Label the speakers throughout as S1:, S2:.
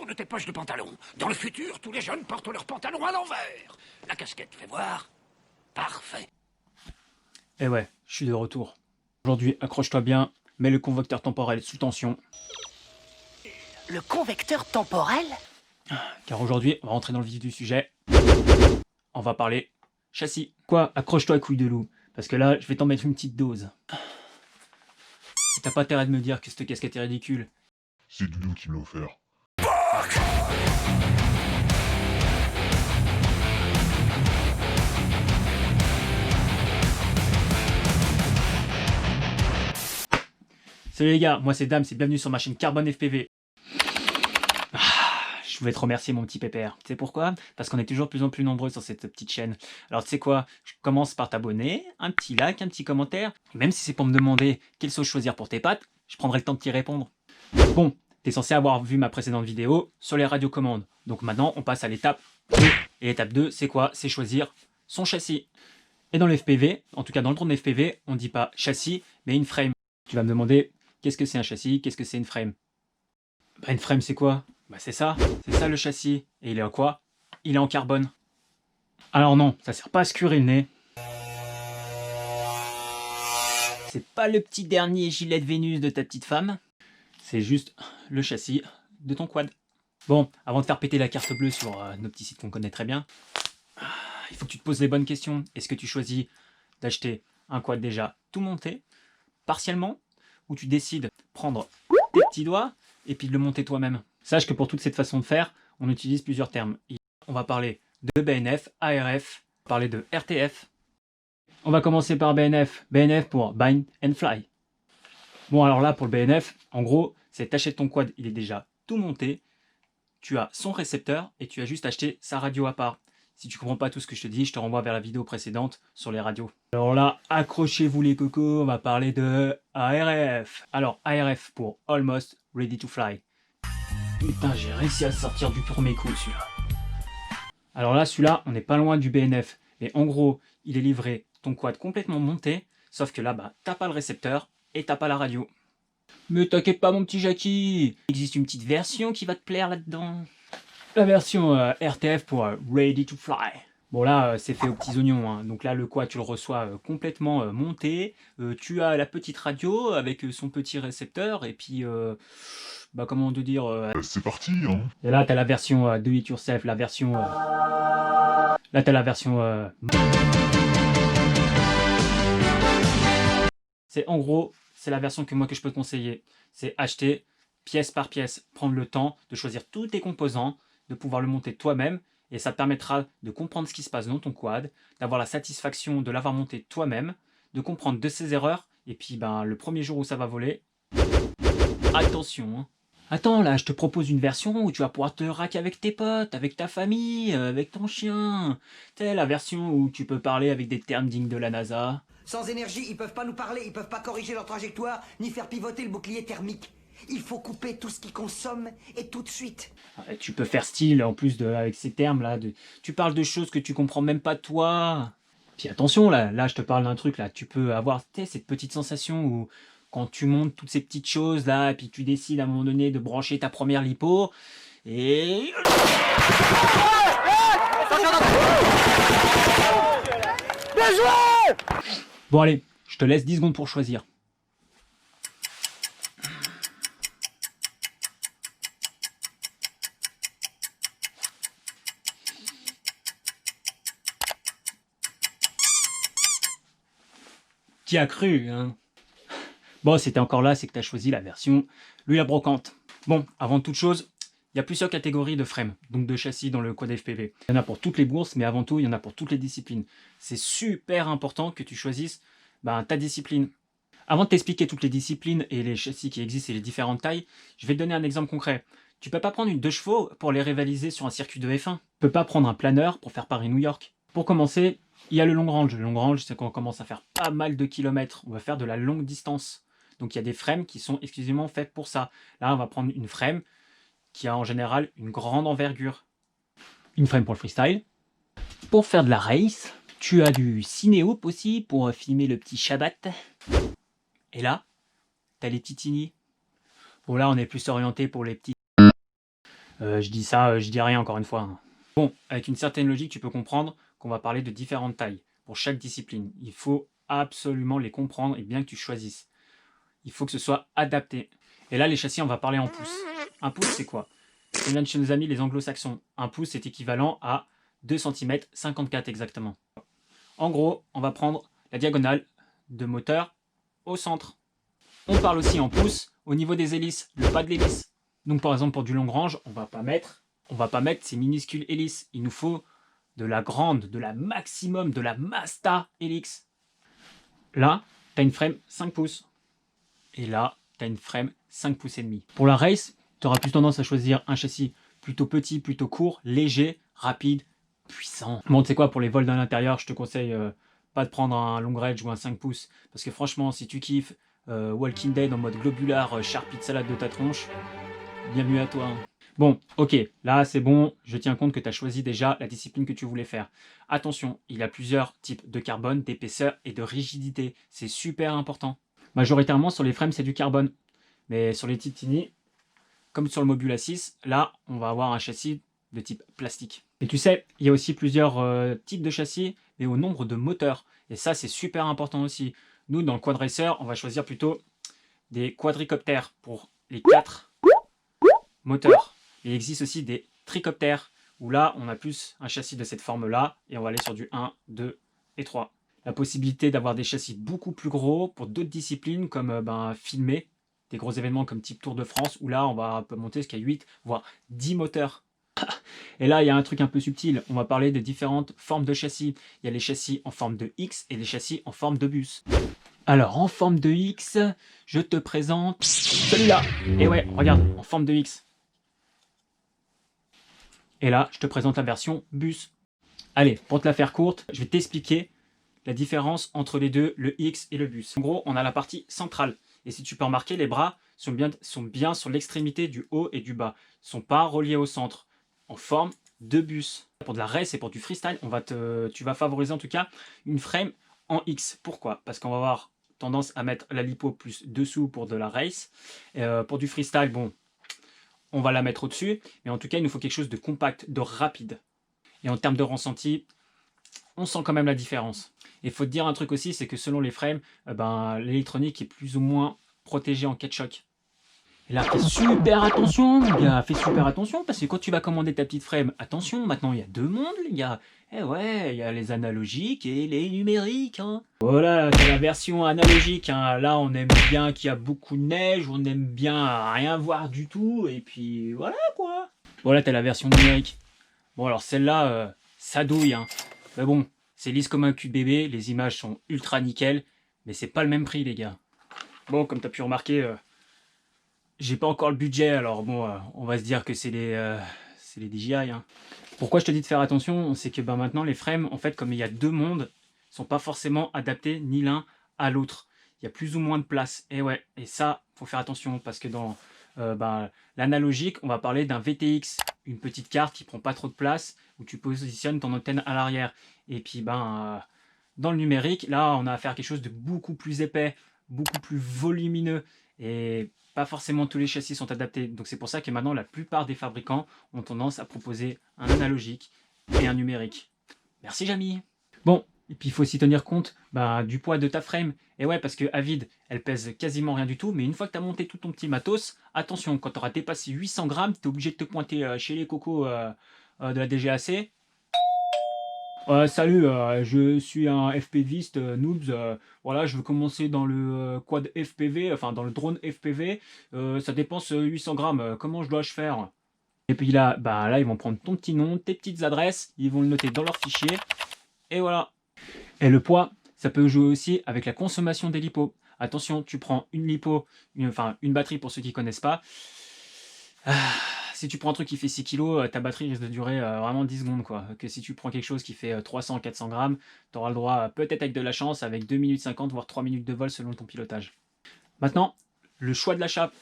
S1: Tourne tes poches de pantalon. Dans le futur, tous les jeunes portent leurs pantalons à l'envers. La casquette, fais voir. Parfait.
S2: Eh ouais, je suis de retour. Aujourd'hui, accroche-toi bien, mets le convecteur temporel sous tension.
S3: Le convecteur temporel?
S2: Car aujourd'hui, on va rentrer dans le vif du sujet. On va parler châssis. Quoi? Accroche-toi, couille de loup. Parce que là, je vais t'en mettre une petite dose. Et t'as pas intérêt de me dire que cette casquette est ridicule.
S4: C'est Doudou qui me l'a offert.
S2: Salut les gars, moi c'est Dame, c'est bienvenue sur ma chaîne Carbone FPV. Je voulais te remercier mon petit pépère. Tu sais pourquoi? Parce qu'on est toujours de plus en plus nombreux sur cette petite chaîne. Alors tu sais quoi? Je commence par t'abonner, un petit like, un petit commentaire. Même si c'est pour me demander quelle sauce choisir pour tes pâtes, je prendrai le temps de t'y répondre. Bon, t'es censé avoir vu ma précédente vidéo sur les radiocommandes. Donc maintenant on passe à l'étape 2. Et l'étape 2, c'est quoi? C'est choisir son châssis. Et dans le FPV, en tout cas dans le drone FPV, on ne dit pas châssis, mais une frame. Tu vas me demander, qu'est-ce que c'est un châssis? Qu'est-ce que c'est une frame? Bah une frame c'est quoi? Bah c'est ça le châssis. Et il est en quoi? Il est en carbone. Alors non, ça sert pas à se curer le nez. C'est pas le petit dernier gilet de Vénus de ta petite femme. C'est juste le châssis de ton quad. Bon, avant de faire péter la carte bleue sur nos petits sites qu'on connaît très bien, il faut que tu te poses les bonnes questions. Est-ce que tu choisis d'acheter un quad déjà tout monté, partiellement, ou tu décides de prendre tes petits doigts et puis de le monter toi-même? Sache que pour toute cette façon de faire, on utilise plusieurs termes. On va parler de BNF, ARF, on va parler de RTF. On va commencer par BNF. BNF pour Bind and Fly. Bon alors là pour le BNF, en gros, c'est t'achètes ton quad, il est déjà tout monté, tu as son récepteur et tu as juste acheté sa radio à part. Si tu comprends pas tout ce que je te dis, je te renvoie vers la vidéo précédente sur les radios. Alors là, accrochez-vous les cocos, on va parler de ARF. Alors ARF pour Almost Ready to Fly. Putain, j'ai réussi à le sortir du premier coup celui-là. Alors là, celui-là, on n'est pas loin du BNF. Mais en gros, il est livré ton quad complètement monté, sauf que là, bah, t'as pas le récepteur et t'as pas la radio. Mais t'inquiète pas mon petit Jackie, il existe une petite version qui va te plaire là-dedans. La version RTF pour Ready to Fly. Bon là, c'est fait aux petits oignons, hein. Donc là, le quad, tu le reçois complètement monté. Tu as la petite radio avec son petit récepteur et puis... bah comment te dire...
S4: C'est parti, hein.
S2: Et là, t'as la version do it yourself, la version... Là, t'as la version... C'est en gros, c'est la version que moi que je peux te conseiller. C'est acheter pièce par pièce, prendre le temps de choisir tous tes composants, de pouvoir le monter toi-même, et ça te permettra de comprendre ce qui se passe dans ton quad, d'avoir la satisfaction de l'avoir monté toi-même, de comprendre de ses erreurs, et puis ben, le premier jour où ça va voler, attention, hein. Attends, là, je te propose une version où tu vas pouvoir te raquer avec tes potes, avec ta famille, avec ton chien. T'es la version où tu peux parler avec des termes dignes de la NASA.
S3: Sans énergie, ils peuvent pas nous parler, ils peuvent pas corriger leur trajectoire, ni faire pivoter le bouclier thermique. Il faut couper tout ce qu'ils consomment, et tout de suite.
S2: Tu peux faire style, en plus, avec ces termes-là. Tu parles de choses que tu comprends même pas toi. Puis attention, là je te parle d'un truc, là. Tu peux avoir cette petite sensation où... Quand tu montes toutes ces petites choses là, et puis tu décides à un moment donné de brancher ta première lipo, et...
S3: Bien joué!
S2: Bon allez, je te laisse 10 secondes pour choisir. Qui a cru, hein? Bon, si t'es encore là, c'est que t'as choisi la version l'huile à brocante. Bon, avant toute chose, il y a plusieurs catégories de frames, donc de châssis dans le quad FPV. Il y en a pour toutes les bourses, mais avant tout, il y en a pour toutes les disciplines. C'est super important que tu choisisses ta discipline. Avant de t'expliquer toutes les disciplines et les châssis qui existent et les différentes tailles, je vais te donner un exemple concret. Tu peux pas prendre une 2 chevaux pour les rivaliser sur un circuit de F1. Tu peux pas prendre un planeur pour faire Paris-New York. Pour commencer, il y a le long range. Le long range, c'est quand on commence à faire pas mal de kilomètres. On va faire de la longue distance. Donc il y a des frames qui sont exclusivement faites pour ça. Là, on va prendre une frame qui a en général une grande envergure. Une frame pour le freestyle. Pour faire de la race, tu as du cinéhoop aussi pour filmer le petit Shabbat. Et là, tu as les petits tini. Bon là, on est plus orienté pour les petits Je dis ça, je dis rien encore une fois, hein. Bon, avec une certaine logique, tu peux comprendre qu'on va parler de différentes tailles pour chaque discipline. Il faut absolument les comprendre et bien que tu choisisses. Il faut que ce soit adapté. Et là, les châssis, on va parler en pouces. Un pouce, c'est quoi? C'est l'un de chez nos amis les anglo-saxons. Un pouce est équivalent à 2 cm 54 exactement. En gros, on va prendre la diagonale de moteur au centre. On parle aussi en pouces au niveau des hélices, le bas de l'hélice. Donc par exemple pour du long range, on va pas mettre ces minuscules hélices. Il nous faut de la grande, de la maximum, de la Masta Helix. Là, tu as une frame 5 pouces. Et là, tu as une frame 5 pouces et demi. Pour la race, tu auras plus tendance à choisir un châssis plutôt petit, plutôt court, léger, rapide, puissant. Bon, tu sais quoi, pour les vols dans l'intérieur, je te conseille pas de prendre un long range ou un 5 pouces. Parce que franchement, si tu kiffes Walking Dead en mode globular, Sharpie de salade de ta tronche, bienvenue à toi. Bon, ok, là c'est bon, je tiens compte que tu as choisi déjà la discipline que tu voulais faire. Attention, il y a plusieurs types de carbone, d'épaisseur et de rigidité. C'est super important. Majoritairement sur les frames c'est du carbone. Mais sur les Titini, comme sur le Mobula 6, là on va avoir un châssis de type plastique. Et tu sais, il y a aussi plusieurs types de châssis, mais au nombre de moteurs. Et ça c'est super important aussi. Nous dans le Quad Racer, on va choisir plutôt des quadricoptères pour les 4 moteurs. Il existe aussi des tricoptères, où là, on a plus un châssis de cette forme-là, et on va aller sur du 1, 2 et 3. La possibilité d'avoir des châssis beaucoup plus gros pour d'autres disciplines, comme filmer, des gros événements comme type Tour de France, où là, on va monter jusqu'à 8, voire 10 moteurs. Et là, il y a un truc un peu subtil, on va parler de différentes formes de châssis. Il y a les châssis en forme de X et les châssis en forme de bus. Alors, en forme de X, je te présente celui-là. Et ouais, regarde, en forme de X. Et là, je te présente la version bus. Allez, pour te la faire courte, je vais t'expliquer la différence entre les deux, le X et le bus. En gros, on a la partie centrale. Et si tu peux remarquer, les bras sont bien sur l'extrémité du haut et du bas. Ils ne sont pas reliés au centre, en forme de bus. Pour de la race et pour du freestyle, tu vas favoriser en tout cas une frame en X. Pourquoi? Parce qu'on va avoir tendance à mettre la lipo plus dessous pour de la race. Pour du freestyle, bon, on va la mettre au-dessus, mais en tout cas, il nous faut quelque chose de compact, de rapide. Et en termes de ressenti, on sent quand même la différence. Et il faut te dire un truc aussi, c'est que selon les frames, l'électronique est plus ou moins protégée en cas de choc. Et là, fais super attention, les gars, fais super attention, parce que quand tu vas commander ta petite frame, attention, maintenant il y a deux mondes, les gars. Eh ouais, il y a les analogiques et les numériques, hein. Voilà, c'est la version analogique, hein. Là, on aime bien qu'il y a beaucoup de neige, on aime bien rien voir du tout, et puis voilà, quoi. Voilà, t'as la version numérique. Bon, alors celle-là, ça douille, hein. Mais bon, c'est lisse comme un cul de bébé, les images sont ultra nickel, mais c'est pas le même prix, les gars. Bon, comme t'as pu remarquer, j'ai pas encore le budget, alors bon, on va se dire que c'est les DJI, hein. Pourquoi je te dis de faire attention, c'est que maintenant les frames, en fait, comme il y a deux mondes, sont pas forcément adaptés ni l'un à l'autre. Il y a plus ou moins de place. Et ouais, et ça, faut faire attention parce que dans l'analogique, on va parler d'un VTX, une petite carte qui prend pas trop de place, où tu positionnes ton antenne à l'arrière. Et puis dans le numérique, là, on a affaire à quelque chose de beaucoup plus épais, beaucoup plus volumineux. Et pas forcément tous les châssis sont adaptés. Donc c'est pour ça que maintenant la plupart des fabricants ont tendance à proposer un analogique et un numérique. Merci Jamy. Bon, et puis il faut aussi tenir compte du poids de ta frame. Et ouais, parce que à vide, elle pèse quasiment rien du tout. Mais une fois que tu as monté tout ton petit matos, attention, quand tu auras dépassé 800 grammes, tu es obligé de te pointer chez les cocos de la DGAC. Salut, je suis un FPViste noobs. Voilà, je veux commencer dans le quad FPV, enfin dans le drone FPV. Ça dépense 800 grammes. Comment je dois faire? Et puis là, là, ils vont prendre ton petit nom, tes petites adresses, ils vont le noter dans leur fichier. Et voilà. Et le poids, ça peut jouer aussi avec la consommation des lipos. Attention, tu prends une lipo, une batterie pour ceux qui ne connaissent pas. Si tu prends un truc qui fait 6 kg, ta batterie risque de durer vraiment 10 secondes, quoi. Que si tu prends quelque chose qui fait 300-400 grammes, tu auras le droit, peut-être avec de la chance, avec 2 minutes 50, voire 3 minutes de vol selon ton pilotage. Maintenant, le choix de l'achat.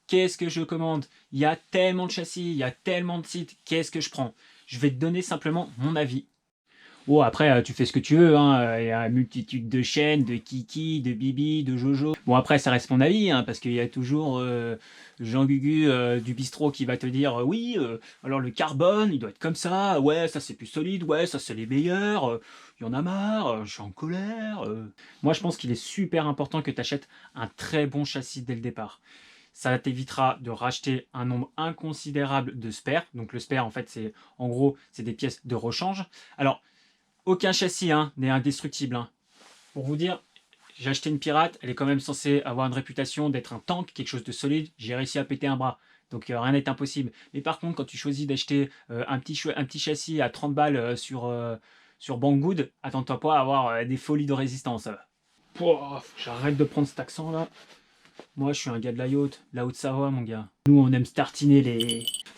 S2: Qu'est-ce que je commande? Il y a tellement de châssis, il y a tellement de sites. Qu'est-ce que je prends? Je vais te donner simplement mon avis. Bon, après, tu fais ce que tu veux, hein. Il y a une multitude de chaînes, de Kiki, de Bibi, de Jojo. Bon, après, ça reste mon avis, hein, parce qu'il y a toujours Jean Gugu du bistrot qui va te dire oui, alors le carbone, il doit être comme ça, ouais, ça c'est plus solide, ouais, ça c'est les meilleurs, il y en a marre, je suis en colère. Moi, je pense qu'il est super important que tu achètes un très bon châssis dès le départ. Ça t'évitera de racheter un nombre inconsidérable de spares. Donc le spare, en fait, c'est en gros, c'est des pièces de rechange. Alors, aucun châssis hein, n'est indestructible. Hein. Pour vous dire, j'ai acheté une pirate, elle est quand même censée avoir une réputation d'être un tank, quelque chose de solide. J'ai réussi à péter un bras. Donc rien n'est impossible. Mais par contre, quand tu choisis d'acheter un petit châssis à 30 balles sur Banggood, attends-toi pas à avoir des folies de résistance. Pouah, faut que j'arrête de prendre cet accent là. Moi, je suis un gars de la Haute-Savoie, mon gars. Nous, on aime se tartiner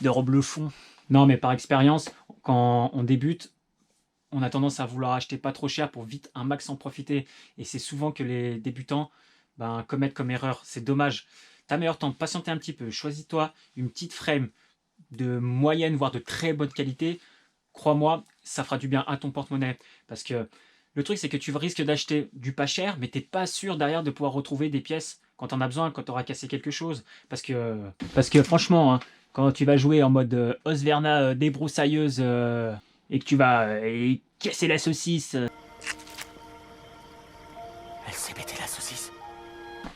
S2: de reblochons. Non, mais par expérience, quand on débute, on a tendance à vouloir acheter pas trop cher pour vite un max en profiter. Et c'est souvent que les débutants commettent comme erreur. C'est dommage. T'as meilleur temps de patienter un petit peu. Choisis-toi une petite frame de moyenne, voire de très bonne qualité. Crois-moi, ça fera du bien à ton porte-monnaie. Parce que le truc, c'est que tu risques d'acheter du pas cher, mais t'es pas sûr derrière de pouvoir retrouver des pièces quand t'en as besoin, quand t'auras cassé quelque chose. Parce que franchement, hein, quand tu vas jouer en mode Osverna débroussailleuse et que tu vas casser la saucisse
S1: Elle s'est pété la saucisse.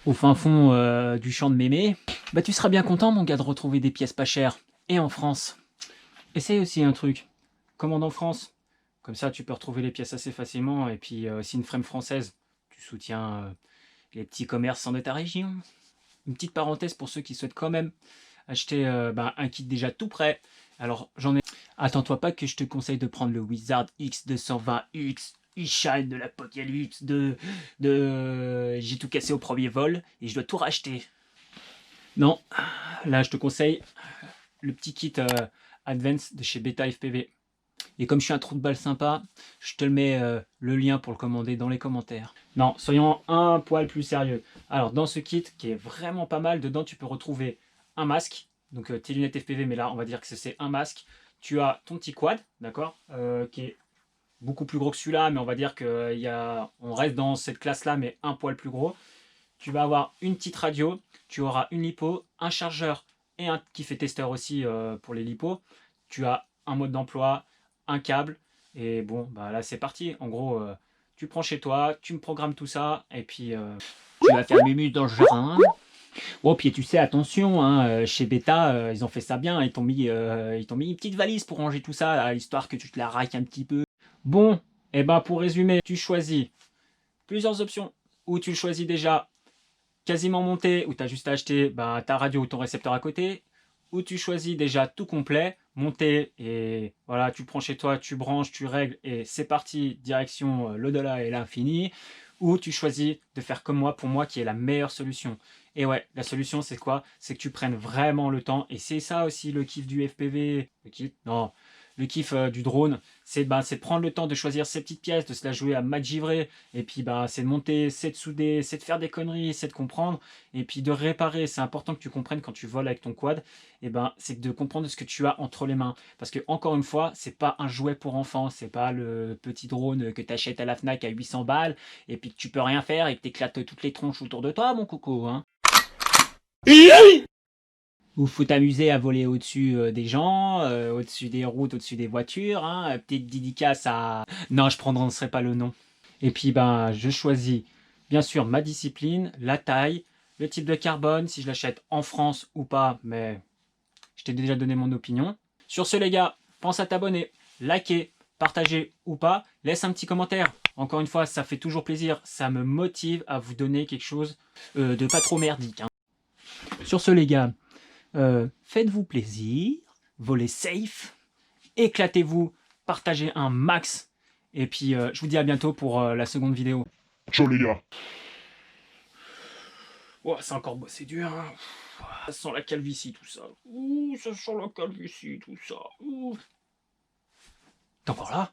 S2: au fin fond du champ de mémé, bah tu seras bien content, mon gars, de retrouver des pièces pas chères. Et en France. Essaye aussi un truc. Commande en France. Comme ça, tu peux retrouver les pièces assez facilement. Et puis, aussi une frame française. Tu soutiens les petits commerçants de ta région. Une petite parenthèse pour ceux qui souhaitent quand même acheter un kit déjà tout prêt. Alors, j'en ai... Attends-toi pas que je te conseille de prendre le Wizard X220X e-shine de l'Apocalypse j'ai tout cassé au premier vol et je dois tout racheter. Non, là, je te conseille le petit kit Advance de chez Beta FPV. Et comme je suis un trou de balle sympa, je te le mets le lien pour le commander dans les commentaires. Non, soyons un poil plus sérieux. Alors, dans ce kit, qui est vraiment pas mal, dedans, tu peux retrouver un masque. Donc, tes lunettes FPV, mais là, on va dire que c'est un masque. Tu as ton petit quad, d'accord, qui est beaucoup plus gros que celui-là, mais on va dire qu'on reste dans cette classe-là, mais un poil plus gros. Tu vas avoir une petite radio, tu auras une lipo, un chargeur et un qui fait testeur aussi pour les lipos. Tu as un mode d'emploi, un câble, et bon, bah là c'est parti. En gros, tu prends chez toi, tu me programmes tout ça, et puis tu vas faire mumu dans le jardin. Oh, puis tu sais, attention, hein, chez Beta, ils ont fait ça bien, ils t'ont mis une petite valise pour ranger tout ça, là, histoire que tu te la raques un petit peu. Bon, et ben pour résumer, tu choisis plusieurs options, ou tu le choisis déjà quasiment monté, où tu as juste à acheter ta radio ou ton récepteur à côté, ou tu choisis déjà tout complet, monté, et voilà, tu le prends chez toi, tu branches, tu règles, et c'est parti, direction l'au-delà et l'infini, ou tu choisis de faire comme moi, pour moi, qui est la meilleure solution. Et ouais, la solution, c'est quoi? C'est que tu prennes vraiment le temps, et c'est ça aussi le kiff du FPV, le kiff du drone, c'est de prendre le temps de choisir ces petites pièces, de se la jouer à match givré, et puis c'est de monter, c'est de souder, c'est de faire des conneries, c'est de comprendre, et puis de réparer. C'est important que tu comprennes quand tu voles avec ton quad, et c'est de comprendre ce que tu as entre les mains. Parce que encore une fois, c'est pas un jouet pour enfants, c'est pas le petit drone que tu achètes à la Fnac à 800 balles, et puis que tu peux rien faire et que t'éclates toutes les tronches autour de toi, mon coco, hein. Ou faut t'amuser à voler au-dessus des gens, au-dessus des routes, au-dessus des voitures, hein. Petite dédicace à... Non, je prononcerai pas le nom. Et puis, je choisis, bien sûr, ma discipline, la taille, le type de carbone, si je l'achète en France ou pas, mais je t'ai déjà donné mon opinion. Sur ce, les gars, pense à t'abonner, liker, partager ou pas, laisse un petit commentaire. Encore une fois, ça fait toujours plaisir, ça me motive à vous donner quelque chose de pas trop merdique, hein. Sur ce, les gars, faites-vous plaisir, volez safe, éclatez-vous, partagez un max, et puis je vous dis à bientôt pour la seconde vidéo.
S4: Ciao les gars.
S2: Oh, c'est encore bossé dur, hein. Ça sent la calvitie tout ça. Ouh, ça sent la calvitie tout ça. Ouh. T'es encore là?